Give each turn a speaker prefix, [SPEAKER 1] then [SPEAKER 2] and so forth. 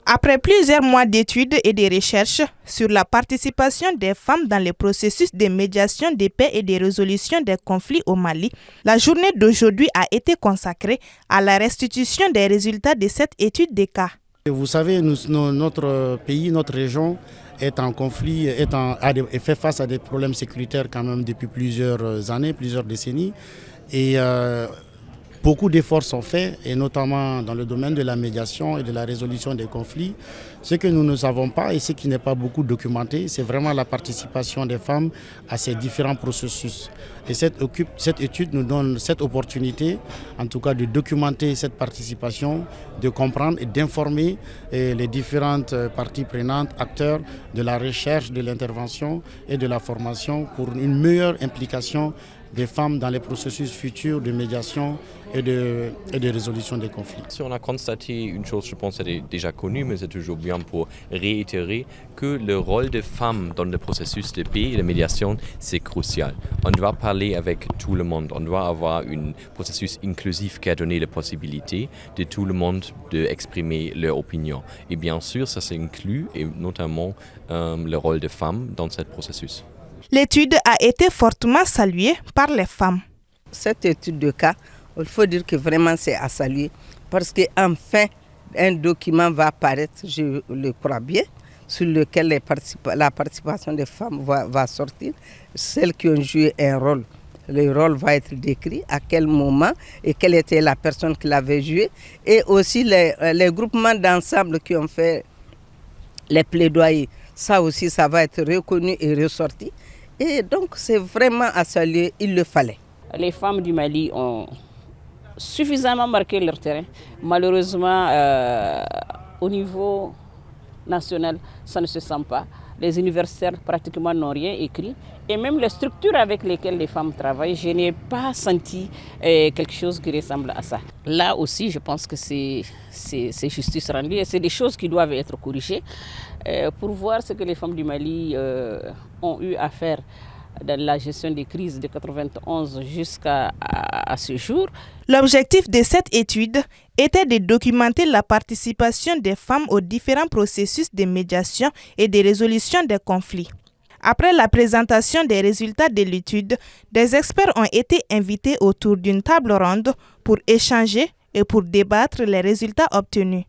[SPEAKER 1] Après plusieurs mois d'études et de recherches sur la participation des femmes dans les processus de médiation de paix et de résolution des conflits au Mali, la journée d'aujourd'hui a été consacrée à la restitution des résultats de cette étude de cas.
[SPEAKER 2] Vous savez, notre pays, notre région est en conflit, fait face à des problèmes sécuritaires quand même depuis plusieurs années, plusieurs décennies. Et beaucoup d'efforts sont faits, et notamment dans le domaine de la médiation et de la résolution des conflits. Ce que nous ne savons pas et ce qui n'est pas beaucoup documenté, c'est vraiment la participation des femmes à ces différents processus. Et cette étude nous donne cette opportunité, en tout cas de documenter cette participation, de comprendre et d'informer les différentes parties prenantes, acteurs de la recherche, de l'intervention et de la formation pour une meilleure implication des femmes dans les processus futurs de médiation et de résolution des conflits.
[SPEAKER 3] On a constaté une chose, je pense, elle est déjà connue, mais c'est toujours bien pour réitérer que le rôle des femmes dans le processus de paix et de médiation, c'est crucial. On doit parler avec tout le monde, on doit avoir un processus inclusif qui a donné la possibilité de tout le monde d'exprimer leur opinion. Et bien sûr, ça inclut et notamment le rôle des femmes dans ce processus.
[SPEAKER 1] L'étude a été fortement saluée par les femmes.
[SPEAKER 4] Cette étude de cas, il faut dire que vraiment c'est à saluer parce qu'enfin un document va apparaître, je le crois bien, sur lequel la participation des femmes va sortir, celles qui ont joué un rôle. Le rôle va être décrit, à quel moment et quelle était la personne qui l'avait joué, et aussi les groupements d'ensemble qui ont fait les plaidoyers. Ça aussi, ça va être reconnu et ressorti. Et donc, c'est vraiment à saluer, il le fallait.
[SPEAKER 5] Les femmes du Mali ont suffisamment marqué leur terrain. Malheureusement, au niveau national, ça ne se sent pas. Les universitaires pratiquement n'ont rien écrit. Et même les structures avec lesquelles les femmes travaillent, je n'ai pas senti quelque chose qui ressemble à ça. Là aussi, je pense que c'est justice rendue et c'est des choses qui doivent être corrigées pour voir ce que les femmes du Mali ont eu à faire dans la gestion des crises de 91 jusqu'à ce jour.
[SPEAKER 1] L'objectif de cette étude était de documenter la participation des femmes aux différents processus de médiation et de résolution des conflits. Après la présentation des résultats de l'étude, des experts ont été invités autour d'une table ronde pour échanger et pour débattre les résultats obtenus.